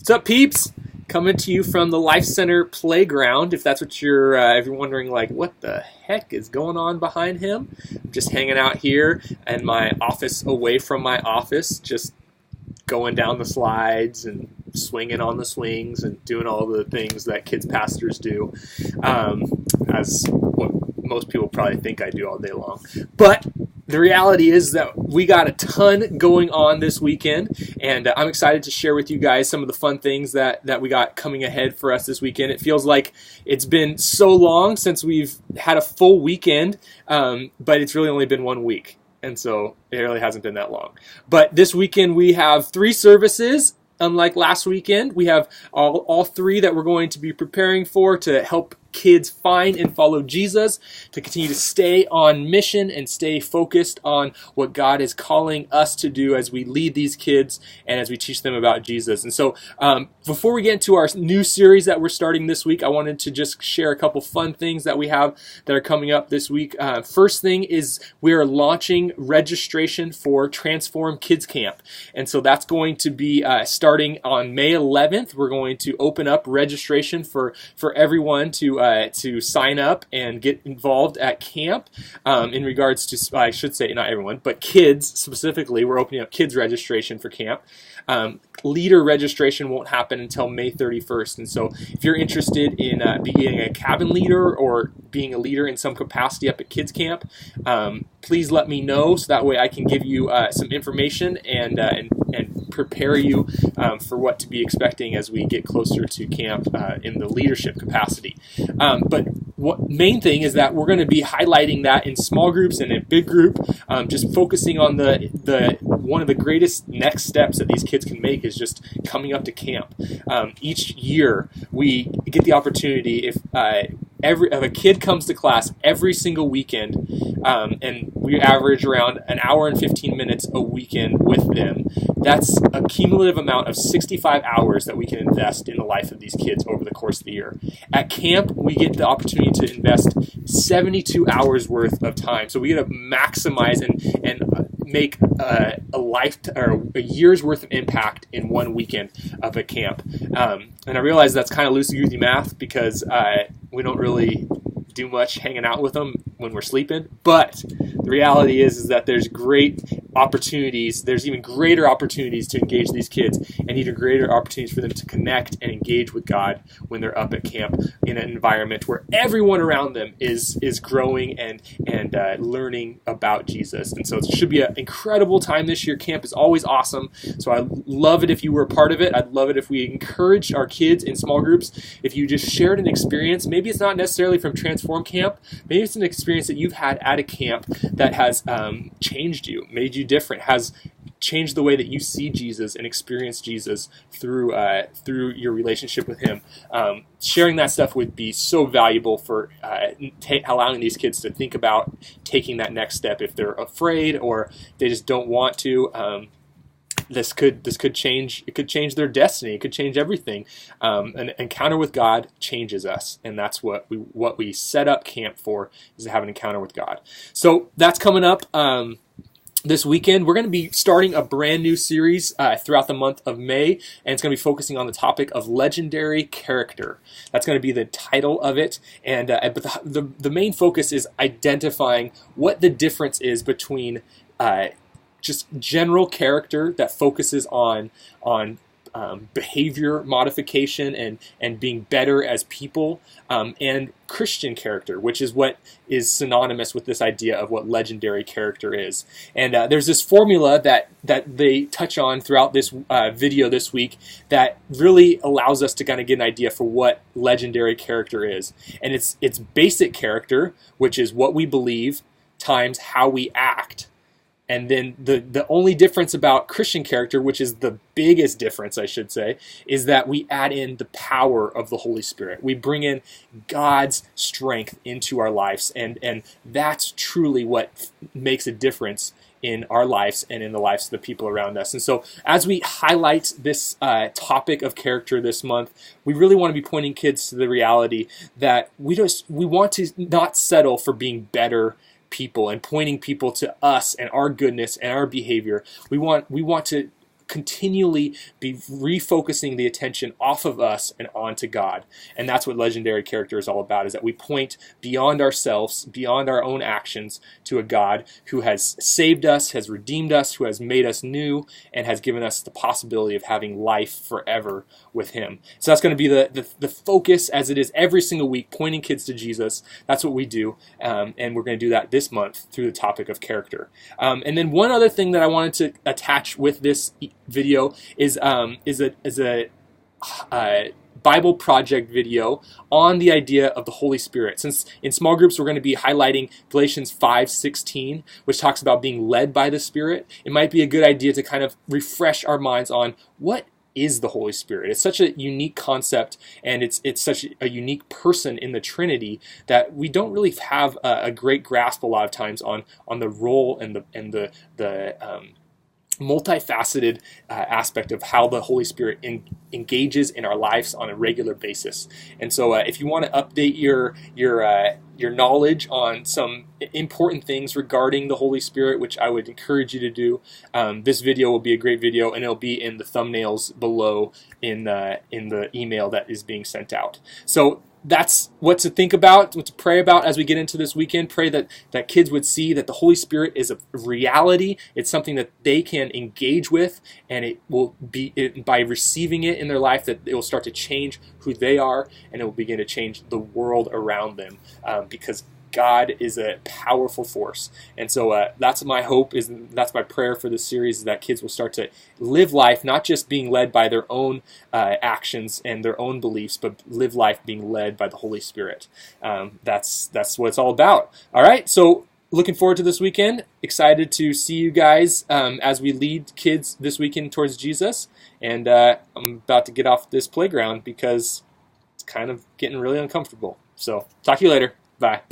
What's up, peeps? Coming to you from the Life Center playground. If that's what if you're wondering, like, what the heck is going on behind him? I'm just hanging out here in my office, away from my office, just going down the slides and swinging on the swings and doing all the things that kids pastors do, as what most people probably think I do all day long. But the reality is that we got a ton going on this weekend, and I'm excited to share with you guys some of the fun things that we got coming ahead for us this weekend. It feels like it's been so long since we've had a full weekend, but it's really only been 1 week, and so it really hasn't been that long. But this weekend we have 3 services. Unlike last weekend, we have all 3 that we're going to be preparing for to help kids find and follow Jesus, to continue to stay on mission and stay focused on what God is calling us to do as we lead these kids and as we teach them about Jesus. And so before we get into our new series that we're starting this week, I wanted to just share a couple fun things that we have that are coming up this week. First thing is we are launching registration for Transform Kids Camp. And so that's going to be starting on May 11th. We're going to open up registration for everyone to sign up and get involved at camp. In regards to, I should say, not everyone, but kids specifically, we're opening up kids registration for camp. Leader registration won't happen until May 31st. And so if you're interested in being a cabin leader or being a leader in some capacity up at kids camp, please let me know so that way I can give you some information and prepare you for what to be expecting as we get closer to camp in the leadership capacity. But what main thing is that we're going to be highlighting that in small groups and in big group, just focusing on the one of the greatest next steps that these kids can make is just coming up to camp. Each year we get the opportunity, if a kid comes to class every single weekend, and we average around an hour and 15 minutes a weekend with them, that's a cumulative amount of 65 hours that we can invest in the life of these kids over the course of the year. At camp, we get the opportunity to invest 72 hours worth of time. So we get to maximize and make a year's worth of impact in 1 weekend of a camp. And I realize that's kind of loosey-goosey math because we don't really do much hanging out with them when we're sleeping, but the reality is that there's great opportunities, there's even greater opportunities to engage these kids and even greater opportunities for them to connect and engage with God when they're up at camp in an environment where everyone around them is growing and learning about Jesus. And so it should be an incredible time this year. Camp is always awesome, so I love it if you were a part of it. I'd love it if we encouraged our kids in small groups, if you just shared an experience. Maybe it's not necessarily from Transform Camp, maybe it's an experience that you've had at a camp that has changed you, made you different, has changed the way that you see Jesus and experience Jesus through your relationship with Him. Sharing that stuff would be so valuable for allowing these kids to think about taking that next step if they're afraid or they just don't want to. This could change. It could change their destiny. It could change everything. An encounter with God changes us, and that's what we set up camp for, is to have an encounter with God. So that's coming up this weekend. We're going to be starting a brand new series throughout the month of May, and it's going to be focusing on the topic of legendary character. That's going to be the title of it, and but the main focus is identifying what the difference is between just general character that focuses on behavior modification and being better as people, and Christian character, which is what is synonymous with this idea of what legendary character is. And there's this formula that they touch on throughout this video this week that really allows us to kind of get an idea for what legendary character is. And it's basic character, which is what we believe, times how we act. And then the only difference about Christian character, which is the biggest difference, I should say, is that we add in the power of the Holy Spirit. We bring in God's strength into our lives, and that's truly what makes a difference in our lives and in the lives of the people around us. And so as we highlight this topic of character this month, we really want to be pointing kids to the reality that we want to not settle for being better people and pointing people to us and our goodness and our behavior. We want to continually be refocusing the attention off of us and onto God. And that's what Legendary Character is all about, is that we point beyond ourselves, beyond our own actions, to a God who has saved us, has redeemed us, who has made us new, and has given us the possibility of having life forever with Him. So that's going to be the focus, as it is every single week, pointing kids to Jesus. That's what we do, and we're going to do that this month through the topic of character. And then one other thing that I wanted to attach with this video is a Bible project video on the idea of the Holy Spirit. Since in small groups we're going to be highlighting Galatians 5:16, which talks about being led by the Spirit, it might be a good idea to kind of refresh our minds on what is the Holy Spirit. It's such a unique concept, and it's such a unique person in the Trinity that we don't really have a great grasp a lot of times on the role and the multifaceted aspect of how the Holy Spirit engages in our lives on a regular basis. And so if you want to update your knowledge on some important things regarding the Holy Spirit, which I would encourage you to do, this video will be a great video, and it'll be in the thumbnails below in the email that is being sent out. So that's what to think about, what to pray about as we get into this weekend. Pray that kids would see that the Holy Spirit is a reality. It's something that they can engage with, and it will be, by receiving it in their life, that it will start to change who they are, and it will begin to change the world around them, because God is a powerful force. And so that's my hope, that's my prayer for this series, is that kids will start to live life not just being led by their own actions and their own beliefs, but live life being led by the Holy Spirit. That's what it's all about. All right, so looking forward to this weekend. Excited to see you guys as we lead kids this weekend towards Jesus. And I'm about to get off this playground because it's kind of getting really uncomfortable. So talk to you later. Bye.